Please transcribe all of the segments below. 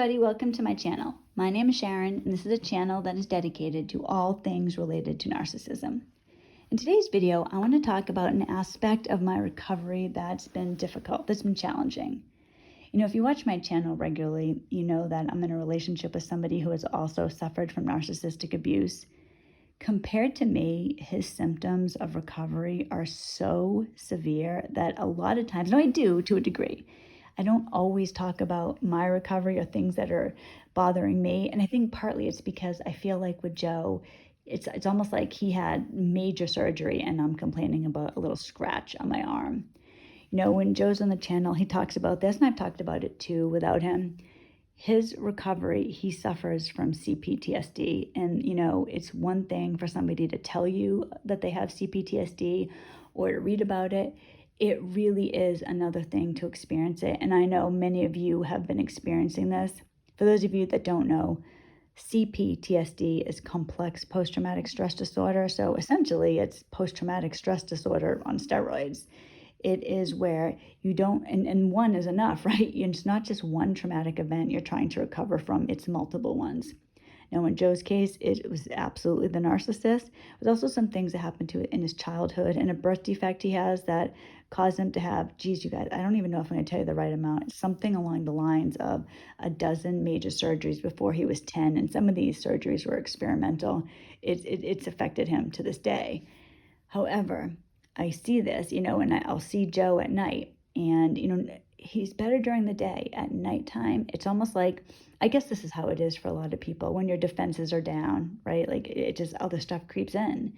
everybody, welcome to my channel. My name is Sharon, and this is a channel that is dedicated to all things related to narcissism. In today's video, I want to talk about an aspect of my recovery that's been difficult, that's been challenging. If you watch my channel regularly, you know that I'm in a relationship with somebody who has also suffered from narcissistic abuse. Compared to me, his symptoms of recovery are so severe that a lot of times, no, I do to a degree, I don't always talk about my recovery or things that are bothering me. And I think partly it's because I feel like with Joe, it's almost like he had major surgery and I'm complaining about a little scratch on my arm. When Joe's on the channel, he talks about this, and I've talked about it too without him. His recovery, he suffers from CPTSD. And, it's one thing for somebody to tell you that they have CPTSD or to read about it. It really is another thing to experience it. And I know many of you have been experiencing this. For those of you that don't know, CPTSD is complex post-traumatic stress disorder. So essentially, it's post-traumatic stress disorder on steroids. It is where you don't, and one is enough, right? It's not just one traumatic event you're trying to recover from, it's multiple ones. Now, in Joe's case, it was absolutely the narcissist. There's also some things that happened to it in his childhood and a birth defect he has that caused him to have, geez, you guys, I don't even know if I'm going to tell you the right amount. It's something along the lines of a dozen major surgeries before he was 10. And some of these surgeries were experimental. It's affected him to this day. However, I see this, and I'll see Joe at night, and, he's better during the day. At nighttime, it's almost like, I guess this is how it is for a lot of people when your defenses are down, right? Like it just, other stuff creeps in.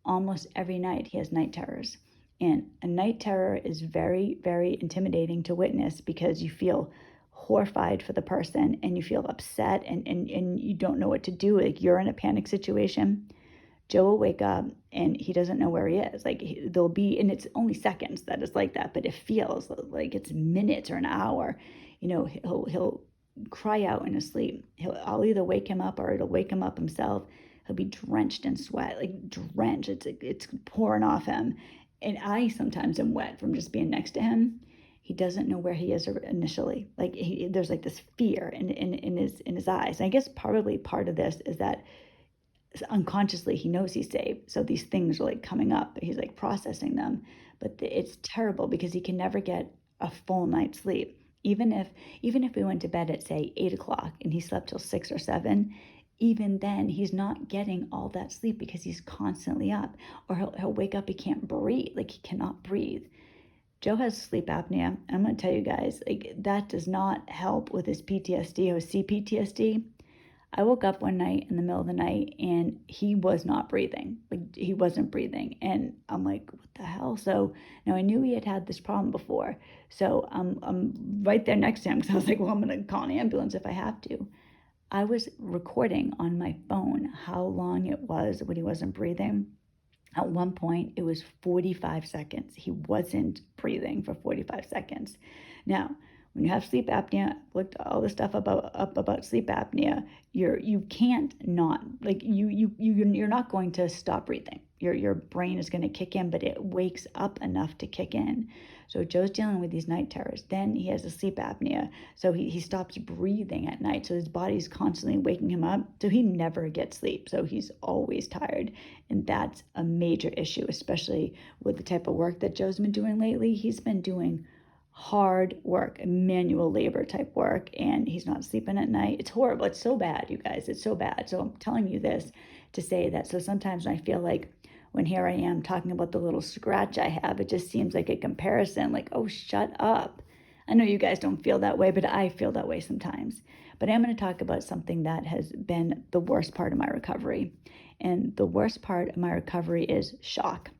Almost every night he has night terrors. And a night terror is very, very intimidating to witness because you feel horrified for the person and you feel upset and you don't know what to do. Like you're in a panic situation. Joe will wake up and he doesn't know where he is. Like there'll be, and it's only seconds that it's like that, but it feels like it's minutes or an hour. He'll cry out in his sleep. I'll either wake him up or it'll wake him up himself. He'll be drenched in sweat, like drenched. It's pouring off him. And I sometimes am wet from just being next to him. He doesn't know where he is initially. Like there's like this fear in his eyes. And I guess probably part of this is that unconsciously he knows he's safe, so these things are like coming up, he's like processing them, but it's terrible because he can never get a full night's sleep. Even if we went to bed at, say, 8 o'clock and he slept till 6 or 7, even then he's not getting all that sleep because he's constantly up, or he'll wake up, he can't breathe, like he cannot breathe. Joe has sleep apnea. I'm going to tell you guys, like that does not help with his PTSD or CPTSD. I woke up one night in the middle of the night and he was not breathing. Like he wasn't breathing. And I'm like, what the hell? So now I knew he had this problem before. So I'm right there next to him because I was like, well, I'm going to call an ambulance if I have to. I was recording on my phone how long it was when he wasn't breathing. At one point, it was 45 seconds. He wasn't breathing for 45 seconds. Now, when you have sleep apnea, looked all the stuff about sleep apnea, you can't not, like you're not going to stop breathing. Your brain is going to kick in, but it wakes up enough to kick in. So Joe's dealing with these night terrors. Then he has a sleep apnea, so he stops breathing at night. So his body's constantly waking him up. So he never gets sleep. So he's always tired, and that's a major issue, especially with the type of work that Joe's been doing lately. He's been doing hard work, manual labor type work, and he's not sleeping at night. It's horrible. It's so bad, you guys. It's so bad. So I'm telling you this to say that. So sometimes I feel like when here I am talking about the little scratch I have, it just seems like a comparison, like, oh, shut up. I know you guys don't feel that way, but I feel that way sometimes. But I'm going to talk about something that has been the worst part of my recovery. And the worst part of my recovery is shock.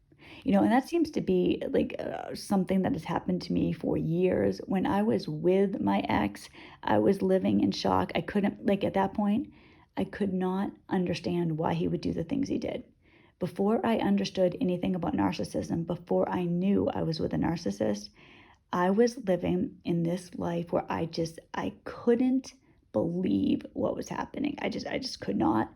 And that seems to be like something that has happened to me for years. When I was with my ex, I was living in shock. I couldn't, like at that point, I could not understand why he would do the things he did. Before I understood anything about narcissism, before I knew I was with a narcissist, I was living in this life where I couldn't believe what was happening. I just could not.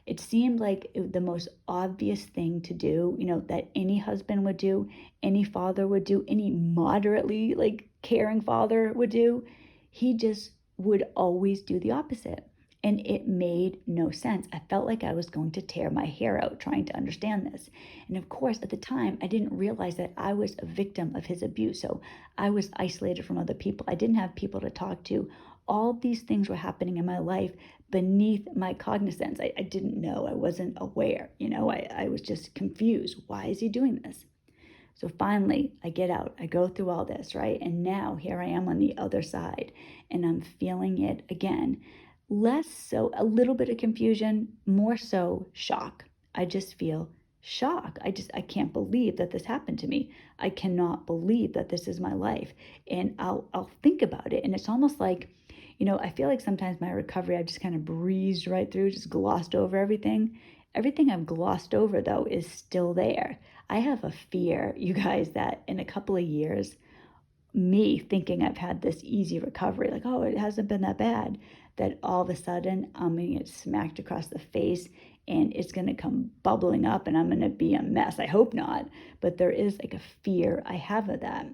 It seemed like the most obvious thing to do, that any husband would do, any father would do, any moderately caring father would do. He just would always do the opposite. And it made no sense. I felt like I was going to tear my hair out trying to understand this. And of course, at the time, I didn't realize that I was a victim of his abuse. So I was isolated from other people. I didn't have people to talk to. All these things were happening in my life beneath my cognizance. I didn't know. I wasn't aware. I was just confused. Why is he doing this? So finally, I get out. I go through all this, right? And now here I am on the other side, and I'm feeling it again. Less so, a little bit of confusion, more so shock. I just feel shock. I can't believe that this happened to me. I cannot believe that this is my life. And I'll think about it. And it's almost like, I feel like sometimes my recovery, I just kind of breezed right through, just glossed over everything. Everything I've glossed over, though, is still there. I have a fear, you guys, that in a couple of years, me thinking I've had this easy recovery, like, oh, it hasn't been that bad, that all of a sudden I'm going to get smacked across the face and it's going to come bubbling up and I'm going to be a mess. I hope not, but there is like a fear I have of that.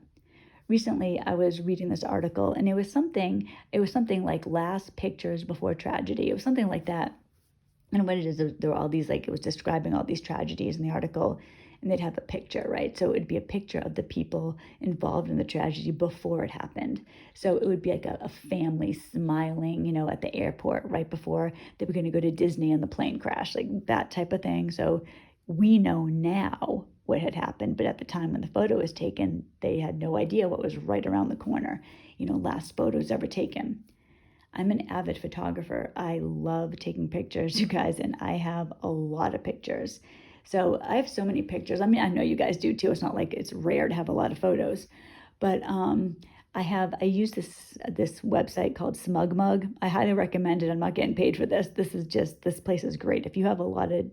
Recently, I was reading this article and it was something like last pictures before tragedy. It was something like that. And what it is, there were all these, like, it was describing all these tragedies in the article, and they'd have a picture, right? So it'd be a picture of the people involved in the tragedy before it happened. So it would be like a family smiling, at the airport right before they were going to go to Disney and the plane crash, like that type of thing. So we know now what had happened, but at the time when the photo was taken, they had no idea what was right around the corner, last photos ever taken. I'm an avid photographer. I love taking pictures, you guys, and I have a lot of pictures. So I have so many pictures. I mean, I know you guys do too. It's not like it's rare to have a lot of photos, but I use this website called SmugMug. I highly recommend it. I'm not getting paid for this. This place is great. If you have a lot of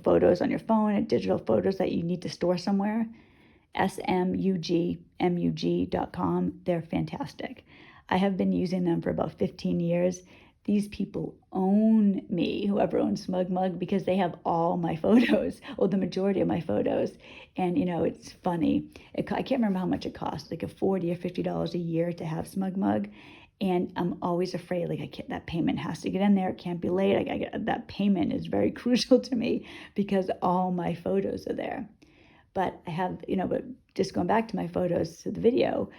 photos on your phone and digital photos that you need to store somewhere, smugmug.com. They're fantastic. I have been using them for about 15 years. These people own me, whoever owns SmugMug, because they have all my photos, or the majority of my photos. And, it's funny. I can't remember how much it costs, like a $40 or $50 a year to have SmugMug. And I'm always afraid, like, that payment has to get in there. It can't be late. That payment is very crucial to me because all my photos are there. But I have, but just going back to my photos to the video,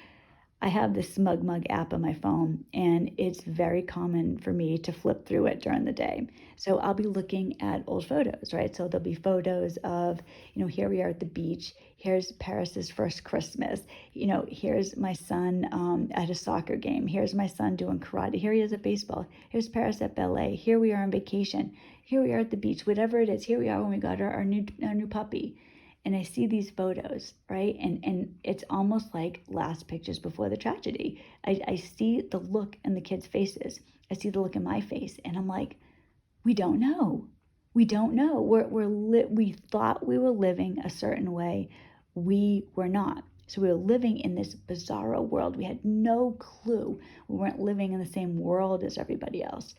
I have the SmugMug app on my phone, and it's very common for me to flip through it during the day. So I'll be looking at old photos, right? So there'll be photos of, here we are at the beach. Here's Paris's first Christmas. Here's my son at a soccer game. Here's my son doing karate. Here he is at baseball. Here's Paris at ballet. Here we are on vacation. Here we are at the beach. Whatever it is, here we are when we got our new puppy. And I see these photos, right? And it's almost like last pictures before the tragedy. I see the look in the kids' faces. I see the look in my face. And I'm like, we don't know. We don't know. We thought we were living a certain way. We were not. So we were living in this bizarro world. We had no clue. We weren't living in the same world as everybody else.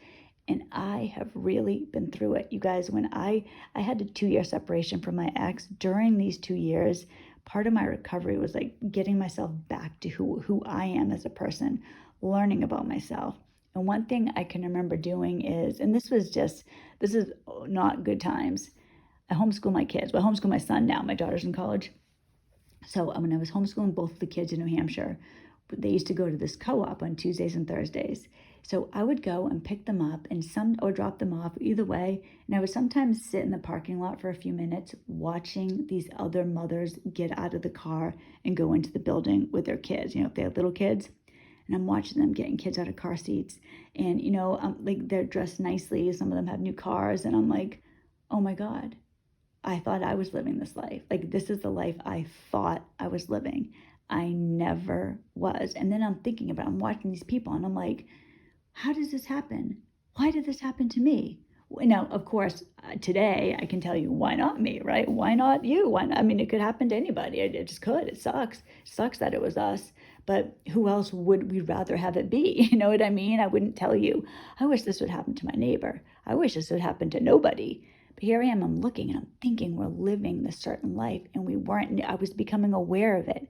And I have really been through it. You guys, when I had a 2-year separation from my ex, during these 2 years, part of my recovery was like getting myself back to who I am as a person, learning about myself. And one thing I can remember doing is, and this is not good times. I homeschool my kids. Well, I homeschool my son now. My daughter's in college. So when I was homeschooling both the kids in New Hampshire, they used to go to this co-op on Tuesdays and Thursdays. So I would go and pick them up or drop them off, either way. And I would sometimes sit in the parking lot for a few minutes watching these other mothers get out of the car and go into the building with their kids, if they have little kids. And I'm watching them getting kids out of car seats. And, like, they're dressed nicely. Some of them have new cars. And I'm like, oh my God, I thought I was living this life. Like, this is the life I thought I was living. I never was. And then I'm watching these people and I'm like, how does this happen? Why did this happen to me? Now, of course, today I can tell you, why not me, right? Why not you? Why not? I mean, it could happen to anybody. It just could. It sucks. It sucks that it was us. But who else would we rather have it be? You know what I mean? I wouldn't tell you, I wish this would happen to my neighbor. I wish this would happen to nobody. But here I am, I'm looking and I'm thinking we're living this certain life and we weren't. I was becoming aware of it.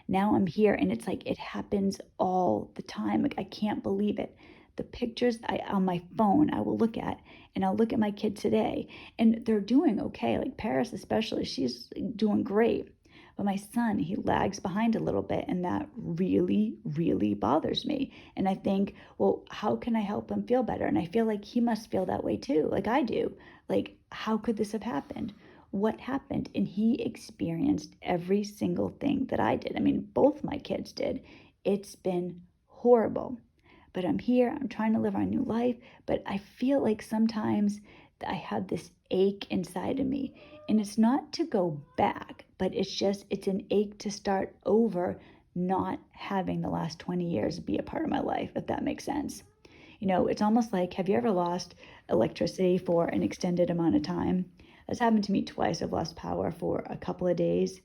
Now I'm here and it's like it happens all the time. Like, I can't believe it. the pictures on my phone I will look at, and I'll look at my kids today, and they're doing okay. Like Paris especially, she's doing great. But my son, he lags behind a little bit, and that really, really bothers me. And I think, well, how can I help him feel better? And I feel like he must feel that way too, like I do. Like, how could this have happened? What happened? And he experienced every single thing that I did. I mean, both my kids did. It's been horrible. But I'm here, I'm trying to live our new life, but I feel like sometimes I have this ache inside of me. And it's not to go back, but it's an ache to start over, not having the last 20 years be a part of my life, if that makes sense. It's almost like, have you ever lost electricity for an extended amount of time? That's happened to me twice. I've lost power for a couple of days.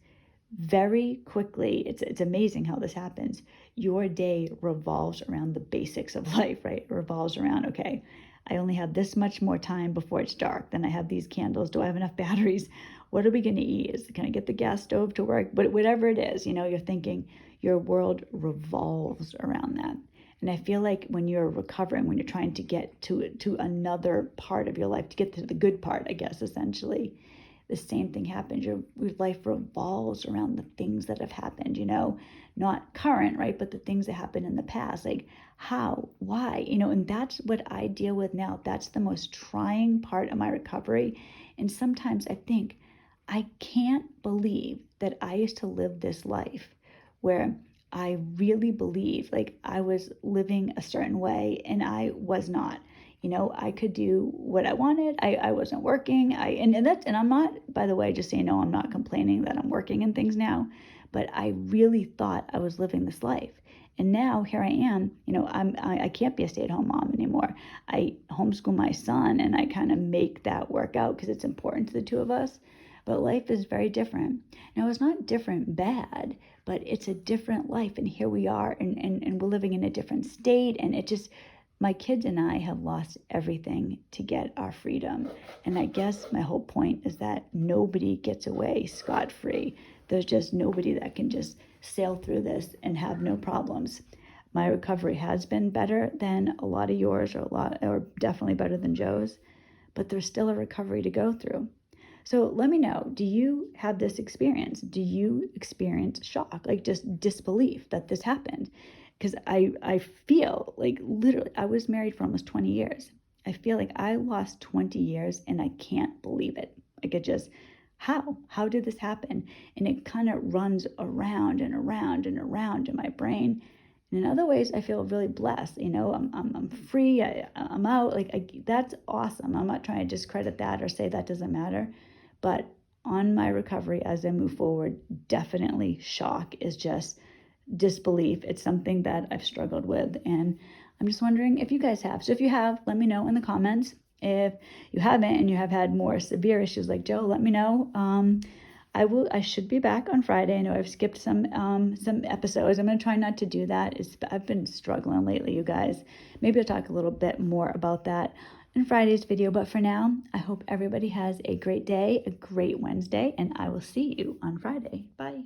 Very quickly, it's amazing how this happens. Your day revolves around the basics of life, right? It revolves around, okay, I only have this much more time before it's dark. Then I have these candles. Do I have enough batteries? What are we going to eat? Can I get the gas stove to work? But whatever it is, you're thinking your world revolves around that. And I feel like when you're recovering, when you're trying to get to another part of your life, to get to the good part, I guess, essentially, the same thing happens. Your life revolves around the things that have happened, not current, right? But the things that happened in the past, like how, why, and that's what I deal with now. That's the most trying part of my recovery. And sometimes I think, I can't believe that I used to live this life where I really believed like I was living a certain way, and I was not. I could do what I wanted. I wasn't working. And I'm not, by the way, just so you know, I'm not complaining that I'm working and things now, but I really thought I was living this life. And now here I am, I can't be a stay-at-home mom anymore. I homeschool my son, and I kind of make that work out because it's important to the two of us. But life is very different. Now, it's not different bad, but it's a different life. And here we are, and we're living in a different state. And it just, my kids and I have lost everything to get our freedom. And I guess my whole point is that nobody gets away scot-free. There's just nobody that can just sail through this and have no problems. My recovery has been better than a lot of yours, or definitely better than Joe's, but there's still a recovery to go through. So let me know, do you have this experience? Do you experience shock, like just disbelief that this happened? Because I feel like literally, I was married for almost 20 years. I feel like I lost 20 years and I can't believe it. Like it just, how did this happen? And it kind of runs around and around and around in my brain. And in other ways, I feel really blessed. I'm free. I'm out. That's awesome. I'm not trying to discredit that or say that doesn't matter. But on my recovery, as I move forward, definitely shock is just disbelief. It's something that I've struggled with. And I'm just wondering if you guys have. So if you have, let me know in the comments. If you haven't and you have had more severe issues like Joe, let me know. I should be back on Friday. I know I've skipped some episodes. I'm going to try not to do that. I've been struggling lately, you guys. Maybe I'll talk a little bit more about that in Friday's video. But for now, I hope everybody has a great day, a great Wednesday, and I will see you on Friday. Bye.